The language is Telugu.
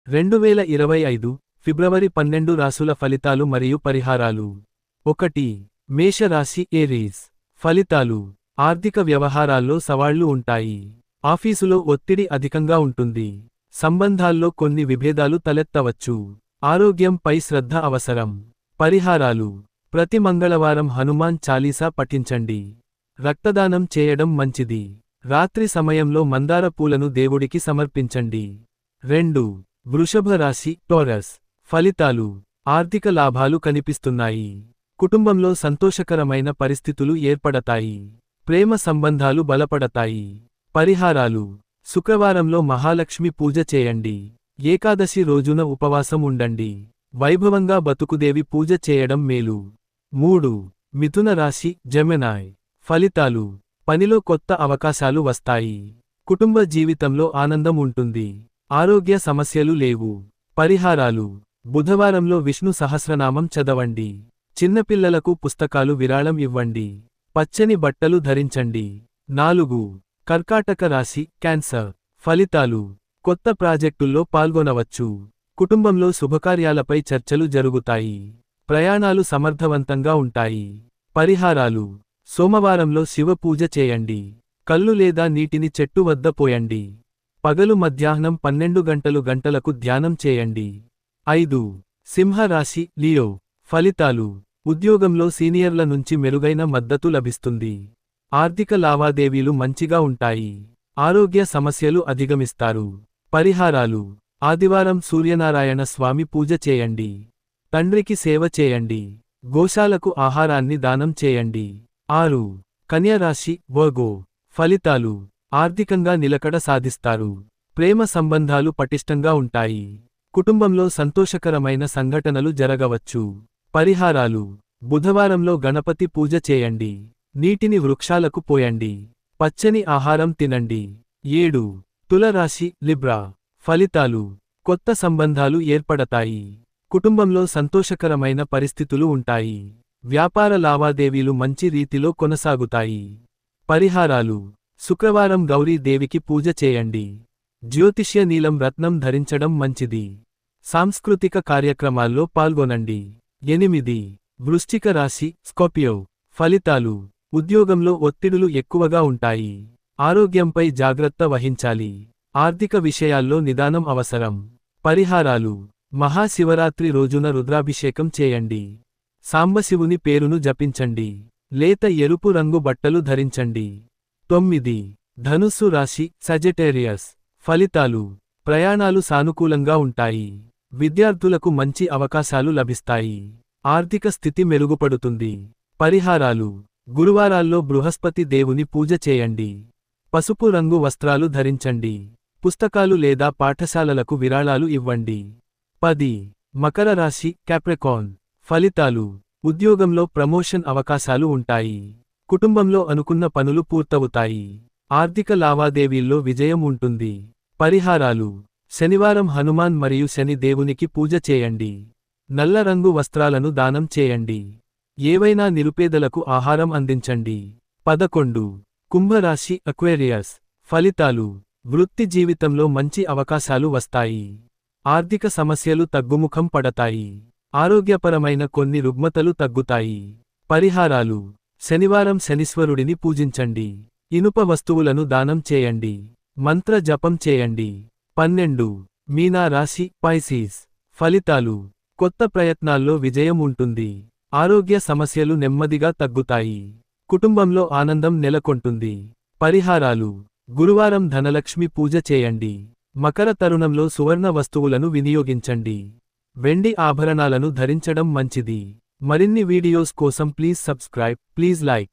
2025 ఫిబ్రవరి 12 రాసుల ఫలితాలు మరియు పరిహారాలు. 1. మేషరాశి ఏరీస్. ఫలితాలు. ఆర్థిక వ్యవహారాల్లో సవాళ్లు ఉంటాయి. ఆఫీసులో ఒత్తిడి అధికంగా ఉంటుంది. సంబంధాల్లో కొన్ని విభేదాలు తలెత్తవచ్చు. ఆరోగ్యంపై శ్రద్ధ అవసరం. పరిహారాలు. ప్రతి మంగళవారం హనుమాన్ చాలీసా పఠించండి. రక్తదానం చేయడం మంచిది. రాత్రి సమయంలో మందార పూలను దేవుడికి సమర్పించండి. 2. వృషభ రాశి టోరస్. ఫలితాలు. ఆర్థిక లాభాలు కనిపిస్తున్నాయి. కుటుంబంలో సంతోషకరమైన పరిస్థితులు ఏర్పడతాయి. ప్రేమ సంబంధాలు బలపడతాయి. పరిహారాలు. శుక్రవారంలో మహాలక్ష్మి పూజ చేయండి. ఏకాదశి రోజున ఉపవాసం ఉండండి. వైభవంగా బతుకుదేవి పూజ చేయడం మేలు. 3. మిథున రాశి జెమినాయ్. ఫలితాలు. పనిలో కొత్త అవకాశాలు వస్తాయి. కుటుంబ జీవితంలో ఆనందం ఉంటుంది. ఆరోగ్య సమస్యలు లేవు. పరిహారాలు. బుధవారంలో విష్ణు సహస్రనామం చదవండి. చిన్నపిల్లలకు పుస్తకాలు విరాళం ఇవ్వండి. పచ్చని బట్టలు ధరించండి. 4. కర్కాటక రాశి క్యాన్సర్. ఫలితాలు. కొత్త ప్రాజెక్టుల్లో పాల్గొనవచ్చు. కుటుంబంలో శుభకార్యాలపై చర్చలు జరుగుతాయి. ప్రయాణాలు సమర్థవంతంగా ఉంటాయి. పరిహారాలు. సోమవారంలో శివ పూజ చేయండి. కల్లు లేదా నీటిని చెట్టు వద్ద పోయండి. పగలు మధ్యాహ్నం 12 గంటలకు ధ్యానం చేయండి. 5. సింహ రాశి లియో. ఫలితాలు. ఉద్యోగంలో సీనియర్ల నుంచి మెరుగైన మద్దతు లభిస్తుంది. ఆర్థిక లావాదేవీలు మంచిగా ఉంటాయి. ఆరోగ్య సమస్యలు అధిగమిస్తారు. పరిహారాలు. ఆదివారం సూర్యనారాయణ స్వామి పూజ చేయండి. తండ్రికి సేవ చేయండి. గోశాలకు ఆహారాన్ని దానం చేయండి. 6. కన్యా రాశి వర్గో. ఫలితాలు. ఆర్థికంగా నిలకడ సాధిస్తారు. ప్రేమ సంబంధాలు పటిష్టంగా ఉంటాయి. కుటుంబంలో సంతోషకరమైన సంఘటనలు జరగవచ్చు. పరిహారాలు. బుధవారంలో గణపతి పూజ చేయండి. నీటిని వృక్షాలకు పోయండి. పచ్చని ఆహారం తినండి. 7. తుల రాశి లిబ్రా. ఫలితాలు. కొత్త సంబంధాలు ఏర్పడతాయి. కుటుంబంలో సంతోషకరమైన పరిస్థితులు ఉంటాయి. వ్యాపార లావాదేవీలు మంచి రీతిలో కొనసాగుతాయి. పరిహారాలు. శుక్రవారం గౌరీ దేవికి పూజ చేయండి. జ్యోతిష్య నీలం రత్నం ధరించడం మంచిది. సాంస్కృతిక కార్యక్రమాల్లో పాల్గొనండి. 8. వృశ్చిక రాశి స్కార్పియో. ఫలితాలు. ఉద్యోగంలో ఒత్తిడులు ఎక్కువగా ఉంటాయి. ఆరోగ్యంపై జాగ్రత్త వహించాలి. ఆర్థిక విషయాల్లో నిదానం అవసరం. పరిహారాలు. మహాశివరాత్రి రోజున రుద్రాభిషేకం చేయండి. సాంబశివుని పేరును జపించండి. లేత ఎరుపు రంగు బట్టలు ధరించండి. 9. ధనుస్సు రాశి సజిటేరియస్. ఫలితాలు. ప్రయాణాలు సానుకూలంగా ఉంటాయి. విద్యార్థులకు మంచి అవకాశాలు లభిస్తాయి. ఆర్థిక స్థితి మెరుగుపడుతుంది. పరిహారాలు. గురువారాల్లో బృహస్పతి దేవుని పూజ చేయండి. పసుపు రంగు వస్త్రాలు ధరించండి. పుస్తకాలు లేదా పాఠశాలలకు విరాళాలు ఇవ్వండి. 10. మకర రాశి క్యాప్రికాన్. ఫలితాలు. ఉద్యోగంలో ప్రమోషన్ అవకాశాలు ఉంటాయి. కుటుంబంలో అనుకున్న పనులు పూర్తవుతాయి. ఆర్థిక లావాదేవీల్లో విజయం ఉంటుంది. పరిహారాలు. శనివారం హనుమాన్ మరియు శని దేవునికి పూజ చేయండి. నల్ల రంగు వస్త్రాలను దానం చేయండి. ఏవైనా నిరుపేదలకు ఆహారం అందించండి. 11. కుంభరాశి అక్వేరియస్. ఫలితాలు. వృత్తి జీవితంలో మంచి అవకాశాలు వస్తాయి. ఆర్థిక సమస్యలు తగ్గుముఖం పడతాయి. ఆరోగ్యపరమైన కొన్ని రుగ్మతలు తగ్గుతాయి. పరిహారాలు. శనివారం శనీశ్వరుడిని పూజించండి. ఇనుప వస్తువులను దానం చేయండి. మంత్ర జపం చేయండి. 12. మీనా రాశి పైసీస్. ఫలితాలు. కొత్త ప్రయత్నాల్లో విజయం ఉంటుంది. ఆరోగ్య సమస్యలు నెమ్మదిగా తగ్గుతాయి. కుటుంబంలో ఆనందం నెలకొంటుంది. పరిహారాలు. గురువారం ధనలక్ష్మి పూజ చేయండి. మకర తరుణంలో సువర్ణ వస్తువులను వినియోగించండి. వెండి ఆభరణాలను ధరించడం మంచిది. మరిన్ని వీడియోస్ కోసం ప్లీజ్ సబ్స్క్రైబ్, ప్లీజ్ లైక్.